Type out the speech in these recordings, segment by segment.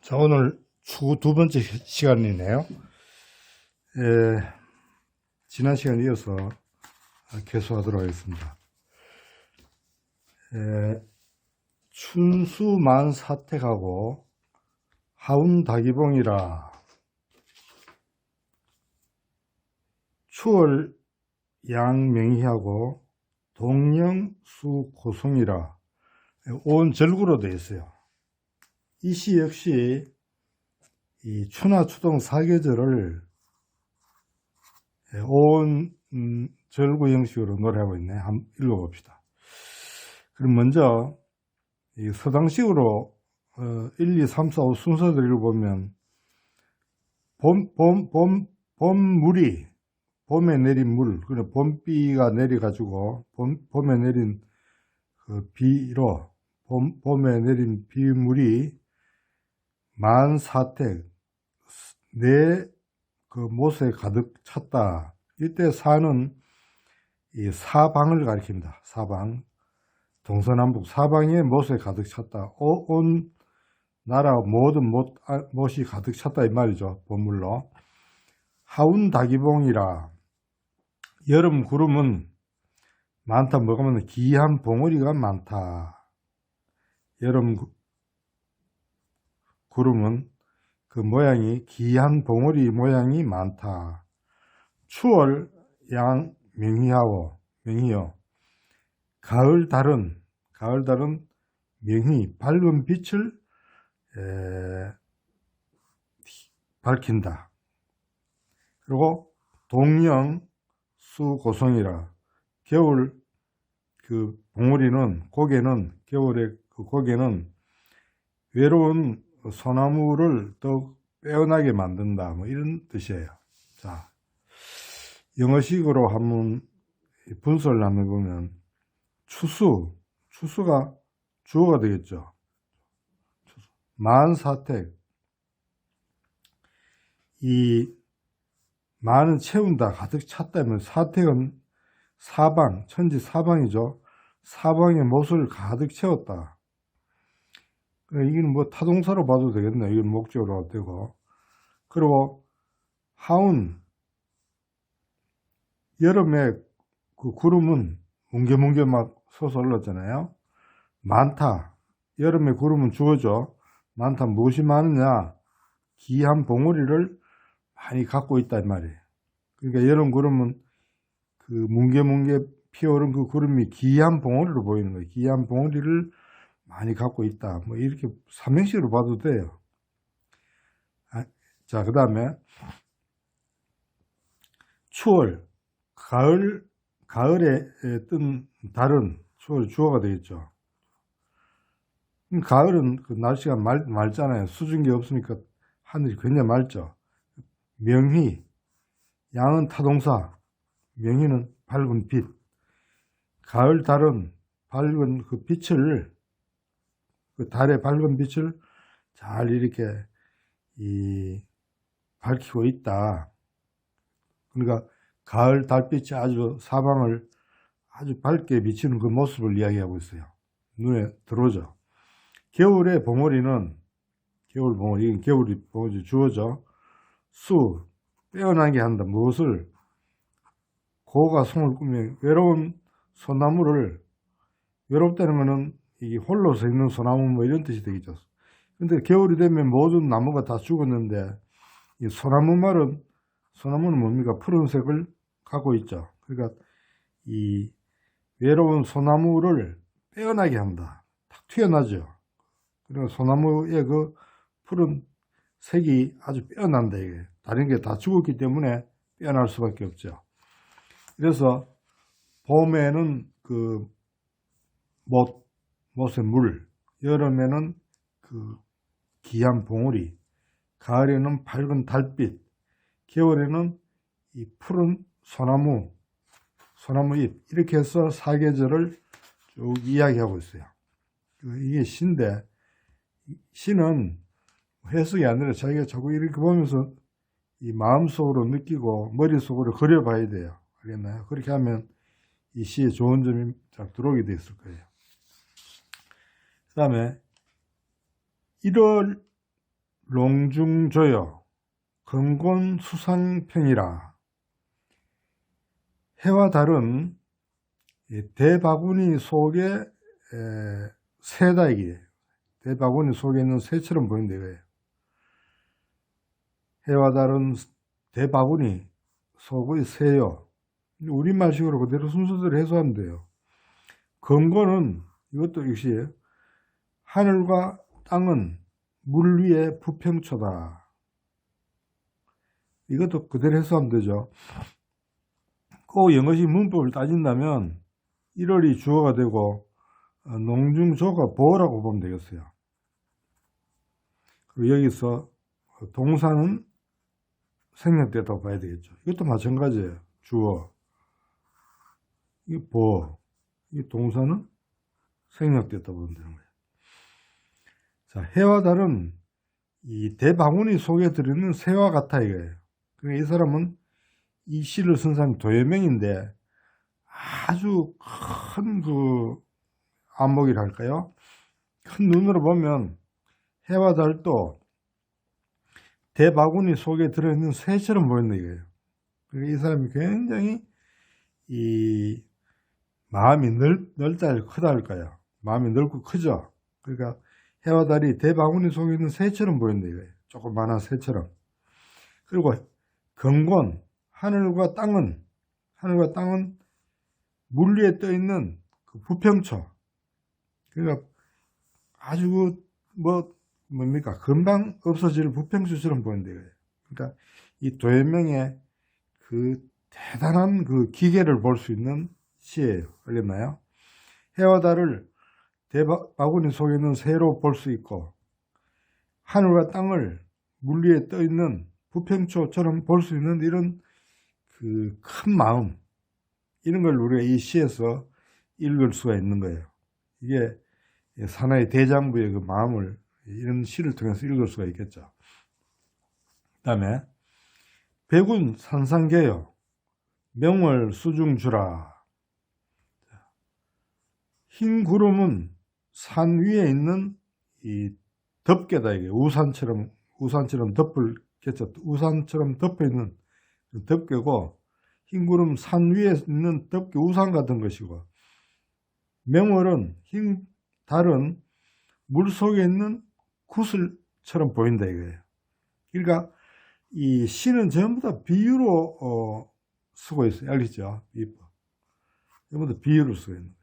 자, 오늘 추후 두 번째 시간이네요. 지난 시간에 이어서 개수하도록 하겠습니다. 춘수만 사택하고 하운다기봉이라 추월 양명희하고 동영수 고송이라 온 절구로 되어 있어요. 이 시 역시 이 추나 추동 사계절을 온 절구 형식으로 노래하고 있네. 한번 읽어봅시다. 그럼 먼저 이 서당식으로 1, 2, 3, 4, 5 순서대로 읽어보면 봄물이 봄에 내린 물, 그래 봄비가 내려가지고 봄에 내린 그 비로 봄에 내린 비물이 만사택 내 그 못에 가득 찼다. 이때 사는 이 사방을 가리킵니다. 사방, 동서남북 사방에 못에 가득 찼다. 온 나라 모든 못이 가득 찼다 이 말이죠. 본물로. 하운다기봉이라 여름 구름은 많다. 뭐가 많나? 기한 봉우리가 많다. 여름 구름은 그 모양이 기한 봉우리 모양이 많다. 추월 양 명희요. 가을 달은 명희 밝은 빛을 밝힌다. 그리고 동영 수 고성이라 겨울 그 봉우리는 겨울에 그 고개는 외로운 소나무를 더 빼어나게 만든다. 뭐 이런 뜻이에요. 자, 영어식으로 한번 분석을 한번 보면 추수가 주어가 되겠죠. 만사택 이 만은 채운다, 가득 찼다면 사택은 사방, 천지 사방이죠. 사방에 못을 가득 채웠다. 이건 뭐 타동사로 봐도 되겠네. 이건 목적으로 되고. 그리고 하운 여름에 그 구름은 뭉게뭉게 막 솟아올랐잖아요. 많다. 여름에 구름은 주어져. 많다. 무엇이 많으냐? 기한 봉우리를 많이 갖고 있다 이 말이에요. 그러니까 여름 구름은 그 뭉게뭉게 피어오른 그 구름이 기한 봉우리로 보이는 거예요. 기한 봉우리를 많이 갖고 있다. 뭐 이렇게 삼행시로 봐도 돼요. 자, 그 다음에 추월 가을에 뜬 달은 추월 주어가 되겠죠. 가을은 그 날씨가 맑잖아요. 수증기 없으니까 하늘이 굉장히 맑죠. 명희 양은 타동사, 명희는 밝은 빛. 가을 달은 밝은 그 빛을 그 달의 밝은 빛을 잘 이렇게 밝히고 있다. 그러니까 가을 달빛이 아주 사방을 아주 밝게 비치는 그 모습을 이야기하고 있어요. 눈에 들어오죠. 겨울의 봉우리는 이건 겨울이 봉우리 주어져. 수 빼어나게 한다. 무엇을? 고가 송을 꾸며 외로운 소나무를 외롭다는 것은 이게 홀로 서 있는 소나무 뭐 이런 뜻이 되겠죠. 근데 겨울이 되면 모든 나무가 다 죽었는데 이 소나무는 뭡니까? 푸른색을 갖고 있죠. 그러니까 이 외로운 소나무를 빼어나게 한다. 탁 튀어나죠. 그러니까 소나무의 그 푸른 색이 아주 빼어난다. 이게 다른 게 다 죽었기 때문에 빼어날 수밖에 없죠. 그래서 봄에는 그 못의 물, 여름에는 그 기한 봉우리, 가을에는 밝은 달빛, 겨울에는 이 푸른 소나무 잎, 이렇게 해서 사계절을 쭉 이야기하고 있어요. 이게 시인데, 시는 해석이 아니라 자기가 자꾸 이렇게 보면서 이 마음속으로 느끼고 머릿속으로 그려봐야 돼요. 알겠나요? 그렇게 하면 이 시에 좋은 점이 잘 들어오게 돼 있을 거예요. 그 다음에 1월 롱중조여 근곤수상평이라. 해와 달은 대바구니 속에 새다 이게. 대바구니 속에 있는 새처럼 보인다 이거예요. 해와 달은 대바구니 속의 새요. 우리말식으로 그대로 순서대로 해석하면 돼요. 근곤은 이것도 역시 하늘과 땅은 물 위에 부평초다. 이것도 그대로 해석하면 되죠. 꼭 영어식 문법을 따진다면 1월이 주어가 되고 농중조가 보어라고 보면 되겠어요. 그리고 여기서 동사는 생략됐다고 봐야 되겠죠. 이것도 마찬가지예요. 주어, 이 보어, 이 동사는 생략됐다고 보면 되는 거예요. 자, 해와 달은 이 대바구니 속에 들어있는 새와 같아 이거예요. 그러니까 이 사람은 이 시를 쓴 사람이 도예명인데 아주 큰 그 안목이랄까요? 큰 눈으로 보면 해와 달도 대바구니 속에 들어있는 새처럼 보인다 이거예요. 그러니까 이 사람이 굉장히 이 마음이 넓다 할 크다 할까요? 마음이 넓고 크죠. 그러니까 해와 달이 대바구니 속에 있는 새처럼 보인다 이거예요. 조그만한 새처럼. 그리고 근곤, 하늘과 땅은 물 위에 떠 있는 그 부평초. 그러니까 아주 뭡니까? 금방 없어질 부평초처럼 보인다 이거예요. 그러니까 이 도예명의 그 대단한 그 기계를 볼 수 있는 시예요. 알겠나요? 해와 달을 대바구니 속에 있는 새로 볼 수 있고 하늘과 땅을 물 위에 떠 있는 부평초처럼 볼 수 있는 이런 그 큰 마음, 이런 걸 우리가 이 시에서 읽을 수가 있는 거예요. 이게 사나이 대장부의 그 마음을 이런 시를 통해서 읽을 수가 있겠죠. 그 다음에 백운 산상계요 명월 수중주라. 흰 구름은 산 위에 있는 이 덮개다. 이게 우산처럼 우산처럼 덮여 있는 덮개고, 흰 구름 산 위에 있는 덮개 우산 같은 것이고, 명월은 흰 달은 물 속에 있는 구슬처럼 보인다 이거예요. 그러니까 이 시는 전부 다 비유로 쓰고 있어요. 알겠죠? 전부 다 비유로 쓰고 있는 거예요.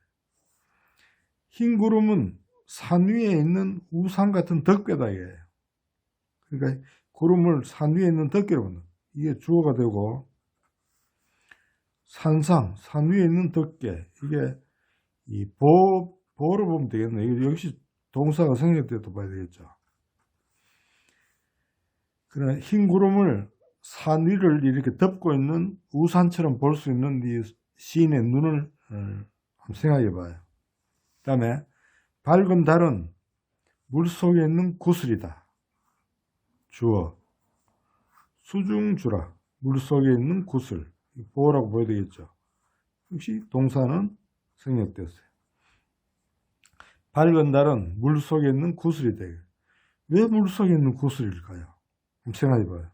흰 구름은 산 위에 있는 우산 같은 덮개다 이거예요. 그러니까 구름을 산 위에 있는 덮개로 본다. 이게 주어가 되고, 산 위에 있는 덮개, 이게 이 보로 보면 되겠네. 이거 역시 동사가 생략돼도 봐야 되겠죠. 그러나 흰 구름을 산 위를 이렇게 덮고 있는 우산처럼 볼 수 있는 이 시인의 눈을 한번 생각해 봐요. 그 다음에 밝은 달은 물 속에 있는 구슬이다. 주어. 수중주라. 물 속에 있는 구슬. 보라고 보여야 되겠죠. 역시 동사는 생략됐어요. 밝은 달은 물 속에 있는 구슬이다. 왜 물 속에 있는 구슬일까요? 한번 생각해 봐요.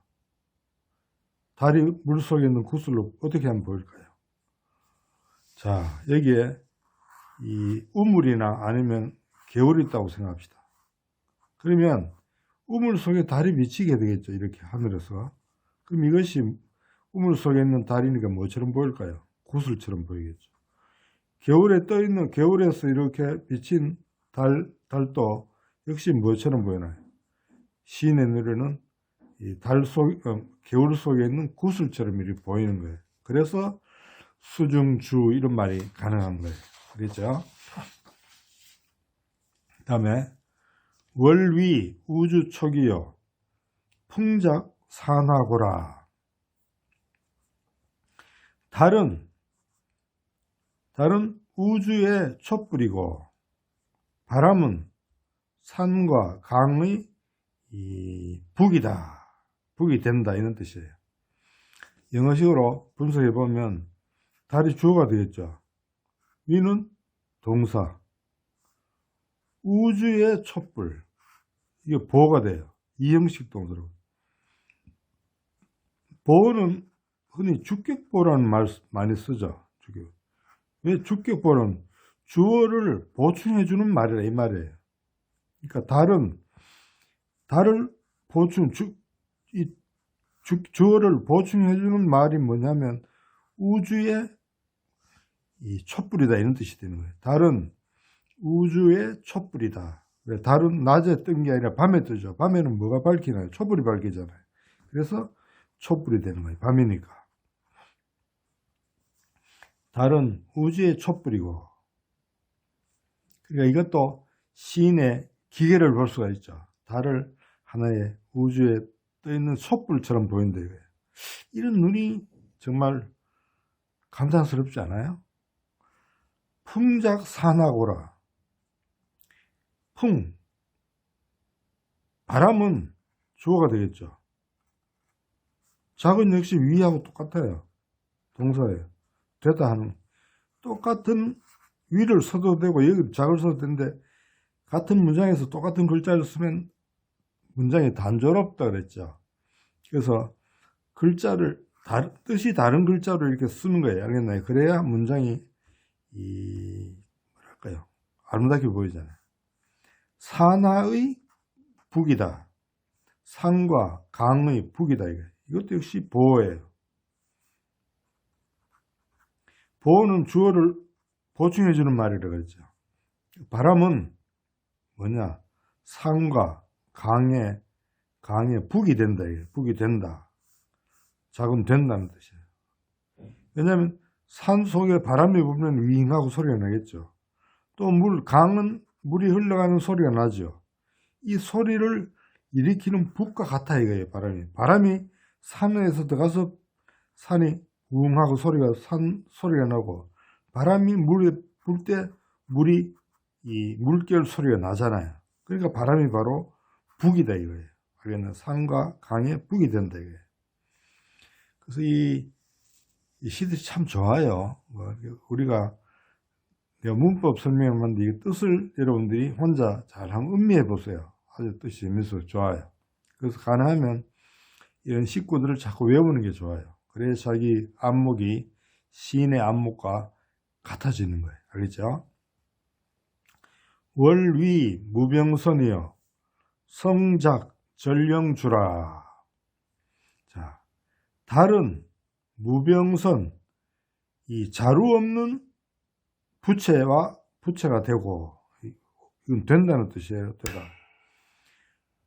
달이 물 속에 있는 구슬로 어떻게 하면 보일까요? 자, 여기에 이 우물이나 아니면 개울이 있다고 생각합시다. 그러면 우물 속에 달이 비치게 되겠죠. 이렇게 하늘에서. 그럼 이것이 우물 속에 있는 달이니까 뭐처럼 보일까요? 구슬처럼 보이겠죠. 겨울에 떠 있는, 겨울에서 이렇게 비친 달도 역시 뭐처럼 보이나요? 시인의 눈에는 이 겨울 속에 있는 구슬처럼 이렇게 보이는 거예요. 그래서 수중주 이런 말이 가능한 거예요. 그렇죠? 그 다음에 월위 우주초기요 풍작 산화고라. 달은 우주의 촛불이고, 바람은 산과 강의 북이다. 북이 된다 이런 뜻이에요. 영어식으로 분석해 보면 달이 주어가 되겠죠. 위는 동사, 우주의 촛불, 이게 보어가 돼요. 이 형식 동사로. 보어는 흔히 주격보라는 말 많이 쓰죠. 주격. 왜 주격보는 주어를 보충해주는 말이라 이 말이에요. 그러니까 달을 보충, 주어를 보충해주는 말이 뭐냐면 우주의 이 촛불이다 이런 뜻이 되는 거예요. 달은 우주의 촛불이다. 왜? 달은 낮에 뜬 게 아니라 밤에 뜨죠. 밤에는 뭐가 밝히나요? 촛불이 밝히잖아요. 그래서 촛불이 되는 거예요. 밤이니까. 달은 우주의 촛불이고, 그러니까 이것도 시인의 기계를 볼 수가 있죠. 달을 하나의 우주에 떠있는 촛불처럼 보인다 이거예요. 이런 눈이 정말 감탄스럽지 않아요? 풍작산하고라. 바람은 주어가 되겠죠. 작은 역시 위하고 똑같아요. 동사예요. 되다 하는. 똑같은 위를 써도 되고 여기 작을 써도 되는데 같은 문장에서 똑같은 글자를 쓰면 문장이 단조롭다 그랬죠. 그래서 글자를 뜻이 다른 글자로 이렇게 쓰는 거예요. 알겠나요? 그래야 문장이 뭐랄까요? 아름답게 보이잖아요. 산하의 북이다. 산과 강의 북이다. 이것도 역시 보어예요. 보어는 주어를 보충해주는 말이라고 그랬죠. 바람은 뭐냐? 산과 강의 북이 된다. 북이 된다. 작은 된다는 뜻이에요. 왜냐하면 산 속에 바람이 불면 윙하고 소리가 나겠죠. 또 강은 물이 흘러가는 소리가 나죠. 이 소리를 일으키는 북과 같아 이거예요. 바람이 산에서 들어가서 산이 웅하고 소리가 나고, 바람이 물에 불 때 물이 이 물결 소리가 나잖아요. 그러니까 바람이 바로 북이다 이거예요. 그러니까 산과 강의 북이 된다 이거예요. 그래서 이 시들이 참 좋아요. 우리가 내가 문법 설명하는데 이 뜻을 여러분들이 혼자 잘 한번 음미해 보세요. 아주 뜻이 재밌어서 좋아요. 그래서 가능하면 이런 식구들을 자꾸 외우는 게 좋아요. 그래야 자기 안목이 시인의 안목과 같아지는 거예요. 알겠죠? 월위 무병선이여 성작 전령주라. 자, 달은 무병선, 이 자루 없는 부채가 되고, 이건 된다는 뜻이에요. 되다.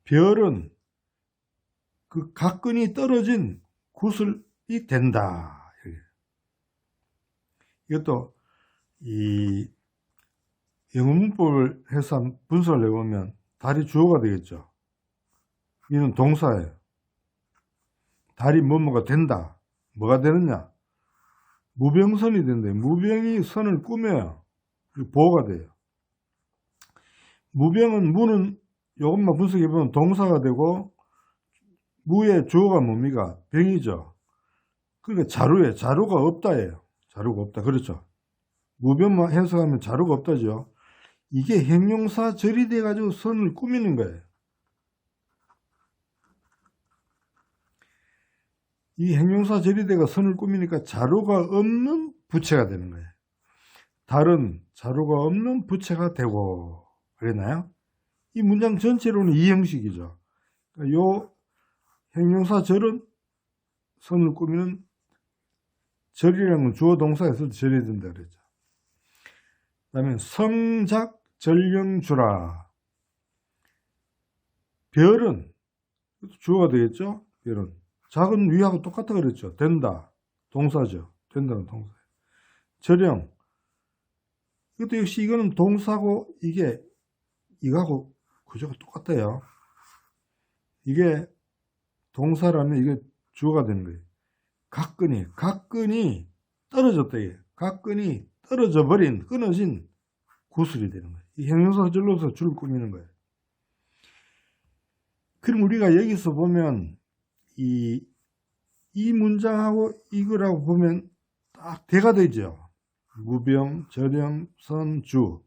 별은 그 가끈이 떨어진 구슬이 된다. 이것도 이 영어 문법을 해서 분석을 해보면 달이 주어가 되겠죠. 이는 동사예요. 달이 뭐뭐가 된다. 뭐가 되느냐? 무병선이 된다. 무병이 선을 꾸며요. 그리고 보호가 돼요. 무는 이것만 분석해보면 동사가 되고, 무의 주어가 뭡니까? 병이죠. 그러니까 자루가 없다예요. 자루가 없다. 그렇죠. 무병만 해석하면 자루가 없다죠. 이게 형용사 절이 돼가지고 선을 꾸미는 거예요. 이 형용사 절이 돼가 선을 꾸미니까 자루가 없는 부채가 되는 거예요. 달은 자루가 없는 부채가 되고, 그랬나요? 이 문장 전체로는 이 형식이죠. 그러니까 요 형용사 절은 선을 꾸미는 절이라는 건 주어 동사에서 절이 된다 그랬죠. 그 다음에 성작 전령주라. 별은 주어가 되겠죠. 별은 작은 위하고 똑같다 그랬죠. 된다 동사죠. 된다는 동사. 전령, 이것도 역시 이거는 동사고 이거하고 구조가 똑같아요. 이게 동사라면 이게 주어가 되는 거예요. 가끈이 떨어졌다. 가끈이 떨어져 버린, 끊어진 구슬이 되는 거예요. 이 형용사 절로서 줄을 꾸미는 거예요. 그럼 우리가 여기서 보면 이 문장하고 이거라고 보면 딱 대가 되죠. 무병, 절령, 선, 주.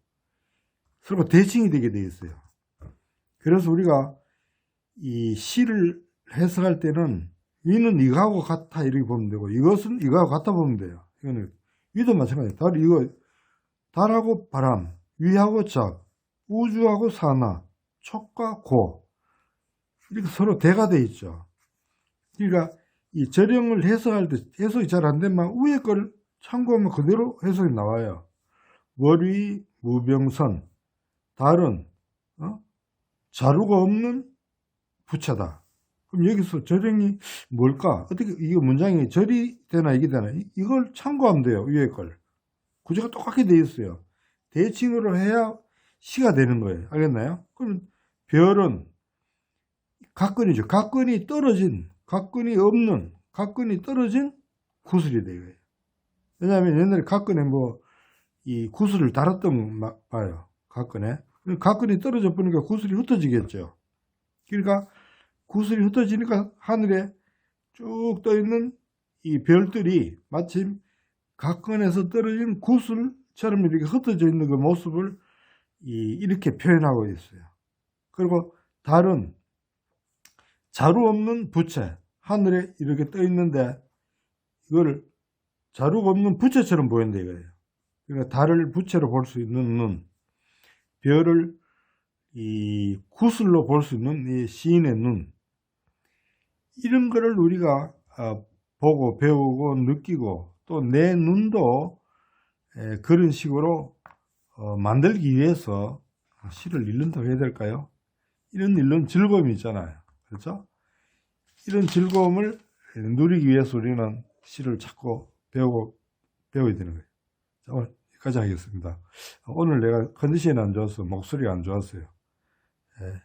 서로 대칭이 되게 되어 있어요. 그래서 우리가 이 시를 해석할 때는 위는 이거하고 같아 이렇게 보면 되고 이것은 이거하고 같아 보면 돼요. 이거는 위도 마찬가지예요. 달하고 바람, 위하고 적, 우주하고 산하, 촉과 고 이렇게 서로 대가 돼 있죠. 그러니까 이 절영을 해석할 때 해석이 잘 안 되면 위에 걸 참고하면 그대로 해석이 나와요. 월위 무병선, 달은 자루가 없는 부채다. 그럼 여기서 절영이 뭘까? 어떻게 이게 문장이 절이 되나 이게 되나? 이걸 참고하면 돼요. 위에 걸. 구조가 똑같게 돼 있어요. 대칭으로 해야 시가 되는 거예요. 알겠나요? 그럼 별은 각근이죠. 각근이 떨어진, 각근이 없는, 각근이 떨어진 구슬이 돼요. 왜냐하면 옛날에 각근에 이 구슬을 달았던 봐요. 각근에. 각근이 떨어져 보니까 구슬이 흩어지겠죠. 그러니까 구슬이 흩어지니까 하늘에 쭉 떠 있는 이 별들이 마침 각근에서 떨어진 구슬처럼 이렇게 흩어져 있는 그 모습을 이렇게 표현하고 있어요. 그리고 달은 자루 없는 부채, 하늘에 이렇게 떠 있는데 이거를 자루가 없는 부채처럼 보인다 이거예요. 그러니까 달을 부채로 볼 수 있는 눈, 별을 이 구슬로 볼 수 있는 이 시인의 눈, 이런 거를 우리가 보고 배우고 느끼고 또 내 눈도 그런 식으로 만들기 위해서 시를 읽는다고 해야 될까요? 이런 즐거움이 있잖아요. 그렇죠? 이런 즐거움을 누리기 위해서 우리는 시를 찾고 배워야 되는 거예요. 자, 오늘 여기까지 하겠습니다. 오늘 내가 컨디션이 안 좋아서 목소리가 안 좋았어요. 예.